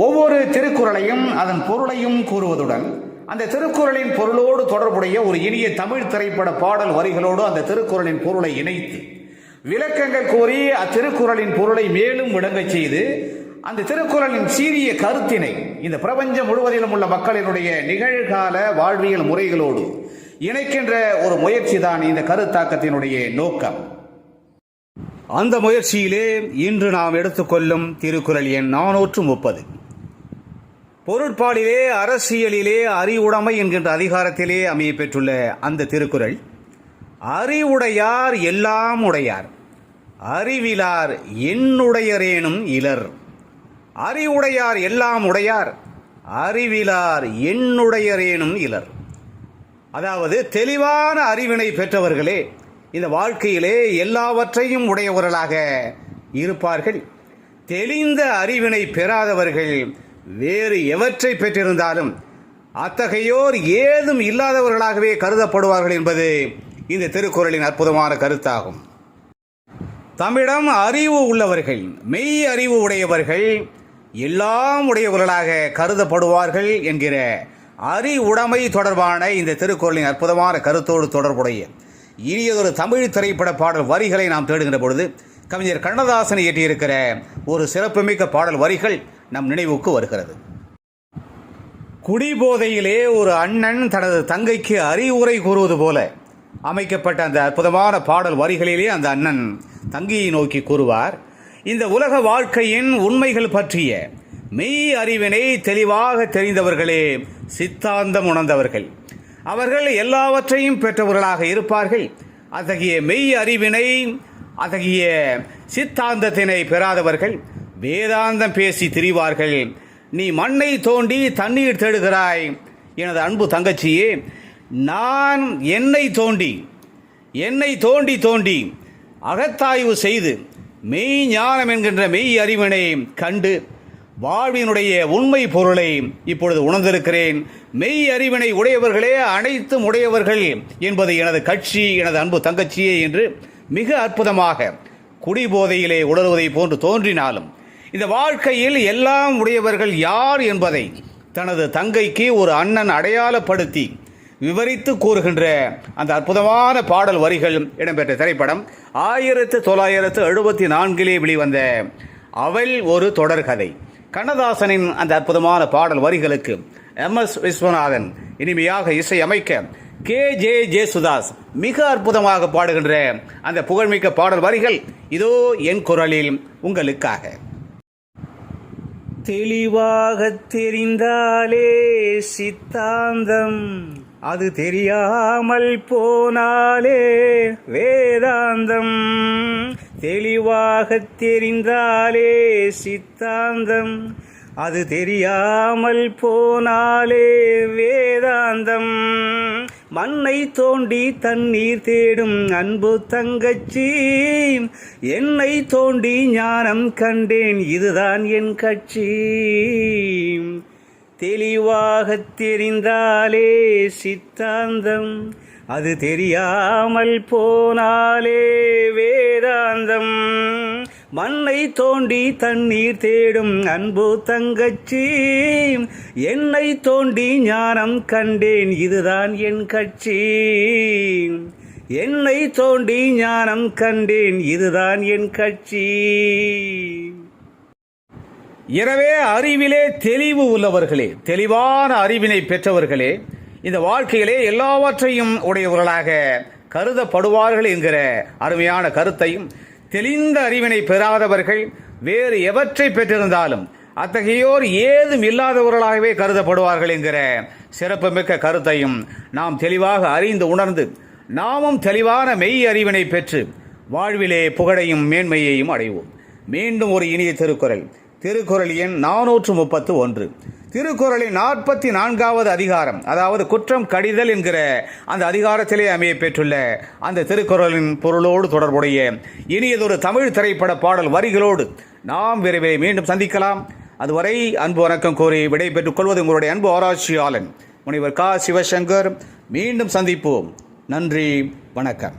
ஒவ்வொரு திருக்குறளையும் அதன் பொருளையும் கூறுவதுடன் அந்த திருக்குறளின் பொருளோடு தொடர்புடைய ஒரு இனிய தமிழ் திரைப்பட பாடல் வரிகளோடு அந்த திருக்குறளின் பொருளை இணைத்து விளக்கங்கள் கூறி அத்திருக்குறளின் பொருளை மேலும் விளங்கச் செய்து அந்த திருக்குறளின் சீரிய கருத்தினை இந்த பிரபஞ்சம் முழுவதிலும் உள்ள மக்களினுடைய நிகழ்கால வாழ்வியல் முறைகளோடு இணைக்கின்ற ஒரு முயற்சி தான் இந்த கருத்தாக்கத்தினுடைய நோக்கம். அந்த முயற்சியிலே இன்று நாம் எடுத்துக்கொள்ளும் திருக்குறள் எண் 430. பொருட்பாலிலே அரசியலிலே அறிவுடைமை என்கின்ற அதிகாரத்திலே அமைய பெற்றுள்ள அந்த திருக்குறள், அறிவுடையார் எல்லாம் உடையார், அறிவிலார் என்னுடையரேனும் இலர். அறிவுடையார் எல்லாம் உடையார், அறிவிலார் என்னுடையரேனும் இலர். அதாவது தெளிவான அறிவினை பெற்றவர்களே இந்த வாழ்க்கையிலே எல்லாவற்றையும் உடையவர்களாக இருப்பார்கள். தெளிந்த அறிவினை பெறாதவர்கள் வேறு எவற்றை பெற்றிருந்தாலும் அத்தகையோர் ஏதும் இல்லாதவர்களாகவே கருதப்படுவார்கள் என்பது இந்த திருக்குறளின் அற்புதமான கருத்தாகும். தம்மிடம் அறிவு உள்ளவர்கள், மெய் அறிவு உடையவர்கள் எல்லாம் உடையவர்களாக கருதப்படுவார்கள் என்கிற அறிவுடைமை தொடர்பான இந்த திருக்குறளின் அற்புதமான கருத்தோடு தொடர்புடைய இனியதொரு தமிழ் திரைப்பட பாடல் வரிகளை நாம் தேடுகின்ற பொழுது கவிஞர் கண்ணதாசன் இயற்றியிருக்கிற ஒரு சிறப்புமிக்க பாடல் வரிகள் நம் நினைவுக்கு வருகிறது. குடிபோதையிலே ஒரு அண்ணன் தனது தங்கைக்கு அறிவுரை கூறுவது போல அமைக்கப்பட்ட அந்த அற்புதமான பாடல் வரிகளிலே அந்த அண்ணன் தங்கையை நோக்கி கூறுவார், இந்த உலக வாழ்க்கையின் உண்மைகள் பற்றிய மெய் அறிவினை தெளிவாக தெரிந்தவர்களே சித்தாந்தம் உணர்ந்தவர்கள். அவர்கள் எல்லாவற்றையும் பெற்றவர்களாக இருப்பார்கள். அத்தகைய மெய் அறிவினை, அத்தகைய சித்தாந்தத்தினை பெறாதவர்கள் வேதாந்தம் பேசி திரிவார்கள். நீ மண்ணை தோண்டி தண்ணீர் தேடுகிறாய் எனது அன்பு தங்கச்சியே, நான் என்னை தோண்டி தோண்டி அகத்தாய்வு செய்து மெய் ஞானம் என்கின்ற மெய் அறிவினை கண்டு வாழ்வினுடைய உண்மை பொருளை இப்பொழுது உணர்ந்திருக்கிறேன். மெய் அறிவினை உடையவர்களே அனைத்தும் உடையவர்கள் என்பது எனது கட்சி, எனது அன்பு தங்கச்சியே என்று மிக அற்புதமாக குடிபோதையிலே உணர்வதை போன்று தோன்றினாலும் இந்த வாழ்க்கையில் எல்லாம் உடையவர்கள் யார் என்பதை தனது தங்கைக்கு ஒரு அண்ணன் அடையாளப்படுத்தி விவரித்து கூறுகின்ற அந்த அற்புதமான பாடல் வரிகள் இடம்பெற்ற திரைப்படம் 1974 வெளிவந்த அவள் ஒரு தொடர்கதை. கண்ணதாசனின் அந்த அற்புதமான பாடல் வரிகளுக்கு MS விஸ்வநாதன் இனிமையாக இசையமைக்க KJ ஜேசுதாஸ் மிக அற்புதமாக பாடுகின்ற அந்த புகழ்மிக்க பாடல் வரிகள் இதோ என் குரலில் உங்களுக்காக. தெளிவாக தெரிந்தாலே சித்தாந்தம், அது தெரியாமல் போனாலே வேதாந்தம். தெளிவாக தெரிந்தாலே சித்தாந்தம், அது தெரியாமல் போனாலே வேதாந்தம். மண்ணை தோண்டி தண்ணீர் தேடும் அன்பு தங்கச்சி, என்னை தோண்டி ஞானம் கண்டேன், இதுதான் என் கட்சி. தெளிவாக தெரிந்தாலே சித்தாந்தம், அது தெரியாமல் போனாலே வேதாந்தம். மண்ணை தோண்டி தண்ணீர் தேடும் அன்பு தங்கச்சி, என்னை தோண்டி ஞானம் கண்டேன், இதுதான் என் கட்சி. என்னை தோண்டி ஞானம் கண்டேன், இதுதான் என் கட்சி. எனவே அறிவிலே தெளிவு உள்ளவர்களே, தெளிவான அறிவினை பெற்றவர்களே இந்த வாழ்க்கையிலே எல்லாவற்றையும் உடையவர்களாக கருதப்படுவார்கள் என்கிற அருமையான கருத்தையும், தெளிந்த அறிவினை பெறாதவர்கள் வேறு எவற்றை பெற்றிருந்தாலும் அத்தகையோர் ஏதும் இல்லாதவர்களாகவே கருதப்படுவார்கள் என்கிற சிறப்புமிக்க கருத்தையும் நாம் தெளிவாக அறிந்து உணர்ந்து நாமும் தெளிவான மெய் அறிவினை பெற்று வாழ்விலே புகழையும் மேன்மையையும் அடைவோம். மீண்டும் ஒரு இனிய திருக்குறள், திருக்குறள் எண் 431. திருக்குறளின் 44வது அதிகாரம், அதாவது குற்றம் கடிதல் என்கிற அந்த அதிகாரத்திலே அமைய பெற்றுள்ள அந்த திருக்குறளின் பொருளோடு தொடர்புடைய இனியதொரு தமிழ் திரைப்பட பாடல் வரிகளோடு நாம் விரைவில் மீண்டும் சந்திக்கலாம். அதுவரை அன்பு வணக்கம் கோரி விடை பெற்றுக் கொள்வது உங்களுடைய அன்பு ஆராய்ச்சியாளன் முனைவர் க. சிவசங்கர். மீண்டும் சந்திப்போம். நன்றி, வணக்கம்.